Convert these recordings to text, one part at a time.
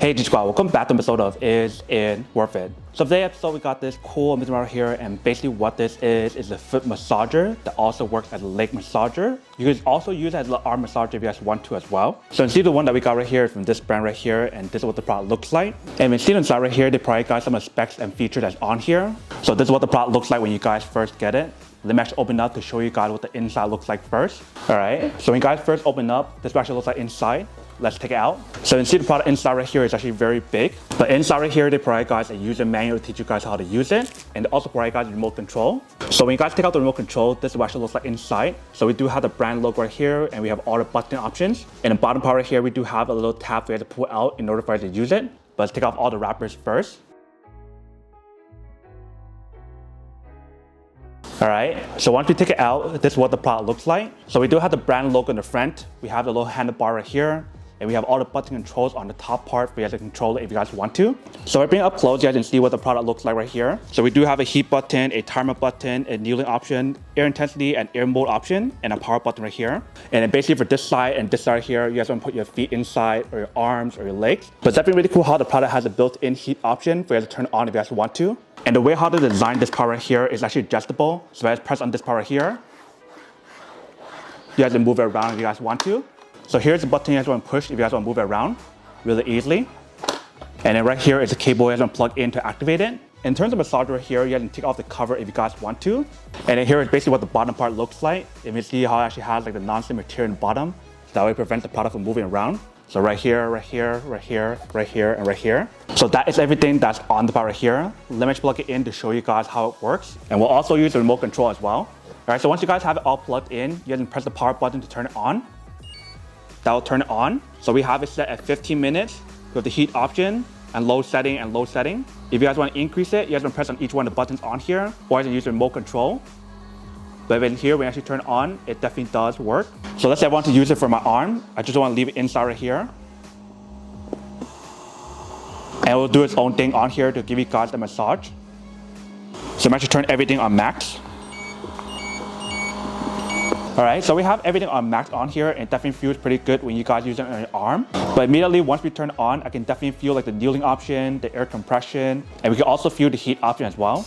Hey G Squad, welcome back to an episode of Is It Worth It? So today's episode we got this cool machine right here, and basically what this is a foot massager that also works as a leg massager. You can also use it as an arm massager if you guys want to as well. So you see the one that we got right here is from this brand right here, and this is what the product looks like. And you see inside right here, they probably got some of the specs and features that's on here. So this is what the product looks like when you guys first get it. Let me actually open up to show you guys what the inside looks like first. All right, so when you guys first open up, this actually looks like inside. Let's take it out. So you see the product inside right here is actually very big. But inside right here, they provide guys a user manual to teach you guys how to use it. And they also provide guys a remote control. So when you guys take out the remote control, this is what actually looks like inside. So we do have the brand logo right here, and we have all the button options. In the bottom part right here, we do have a little tab for you to pull out in order for you to use it. But let's take off all the wrappers first. All right, so once we take it out, this is what the product looks like. So we do have the brand logo in the front. We have the little handlebar right here. And we have all the button controls on the top part for you guys to control it if you guys want to. So I bring it up close, you guys can see what the product looks like right here. So we do have a heat button, a timer button, a kneeling option, air intensity and air mode option, and a power button right here. And then basically for this side and this side here, you guys want to put your feet inside or your arms or your legs. But it's definitely really cool how the product has a built-in heat option for you guys to turn on if you guys want to. And the way how to design this part right here is actually adjustable. So I just press on this part right here. You guys can move it around if you guys want to. So here's the button you guys want to push if you guys want to move it around really easily. And then right here is a cable you guys want to plug in to activate it. In terms of massager right here, you guys can take off the cover if you guys want to. And then here is basically what the bottom part looks like. If you see how it actually has like the non-slip material in the bottom, so that way it prevents the product from moving around. So right here, right here, right here, right here, and right here. So that is everything that's on the part right here. Let me just plug it in to show you guys how it works. And we'll also use the remote control as well. All right, so once you guys have it all plugged in, you guys can press the power button to turn it on. That will turn it on. So we have it set at 15 minutes with the heat option and low setting and low setting. If you guys want to increase it, you guys want to press on each one of the buttons on here, or you can use the remote control. But in here, when I actually turn it on, it definitely does work. So let's say I want to use it for my arm. I just want to leave it inside right here. And it will do its own thing on here to give you guys the massage. So I'm actually turn everything on max. All right, so we have everything on max on here, and it definitely feels pretty good when you guys use it on your arm. But immediately once we turn it on, I can definitely feel like the kneeling option, the air compression, and we can also feel the heat option as well.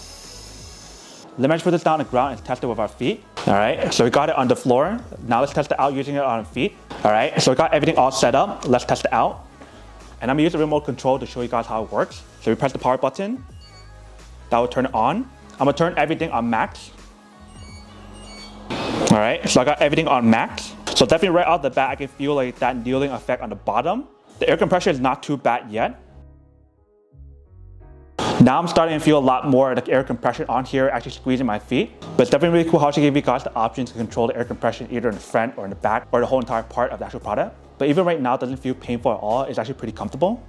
Let me just put this down on the ground and test it with our feet. All right, so we got it on the floor. Now let's test it out using it on our feet. All right, so we got everything all set up. Let's test it out. And I'm gonna use the remote control to show you guys how it works. So we press the power button. That will turn it on. I'm gonna turn everything on max. All right, so I got everything on max. So definitely right out the bat, I can feel like that kneeling effect on the bottom. The air compression is not too bad yet. Now I'm starting to feel a lot more like air compression on here, actually squeezing my feet. But it's definitely really cool how she gave you guys the option to control the air compression either in the front or in the back or the whole entire part of the actual product. But even right now, it doesn't feel painful at all. It's actually pretty comfortable.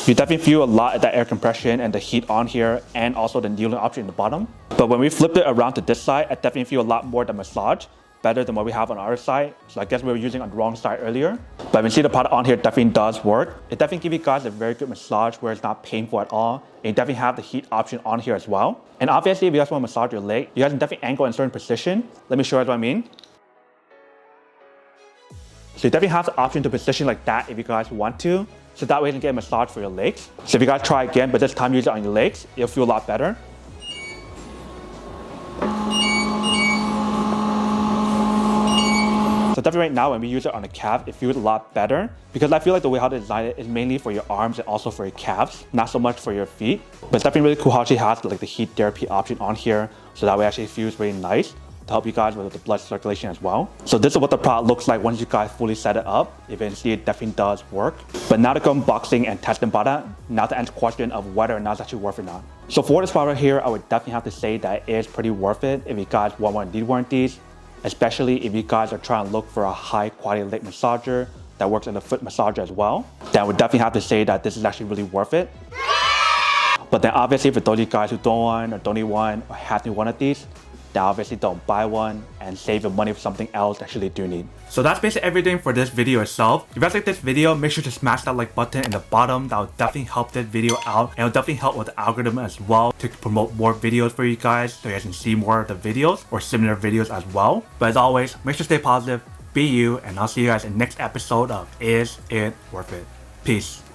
You definitely feel a lot of that air compression and the heat on here, and also the kneeling option in the bottom. But when we flipped it around to this side, I definitely feel a lot more of the massage, better than what we have on our side. So I guess we were using on the wrong side earlier. But when you see the product on here, definitely does work. It definitely gives you guys a very good massage where it's not painful at all. And you definitely have the heat option on here as well. And obviously, if you guys want to massage your leg, you guys can definitely angle in a certain position. Let me show you what I mean. So you definitely have the option to position like that if you guys want to. So that way you can get a massage for your legs. So if you guys try again, but this time use it on your legs, it'll feel a lot better. So definitely right now when we use it on the calf, it feels a lot better because I feel like the way how to design it is mainly for your arms and also for your calves, not so much for your feet. But it's definitely really cool how she has like the heat therapy option on here. So that way it actually feels really nice to help you guys with the blood circulation as well. So this is what the product looks like once you guys fully set it up. If you can see, it definitely does work. But now to go unboxing and testing product, now to answer the question of whether or not it's actually worth it or not. So for this product here, I would definitely have to say that it is pretty worth it if you guys want one of these warranties, especially if you guys are trying to look for a high quality leg massager that works as a foot massager as well. Then I would definitely have to say that this is actually really worth it. But then obviously for those of you guys who don't want or don't need one or have to need one of these, then obviously don't buy one and save your money for something else that you actually do need. So that's basically everything for this video itself. If you guys like this video, make sure to smash that like button in the bottom. That will definitely help this video out, and it will definitely help with the algorithm as well to promote more videos for you guys so you guys can see more of the videos or similar videos as well. But as always, make sure to stay positive, be you, and I'll see you guys in the next episode of Is It Worth It? Peace.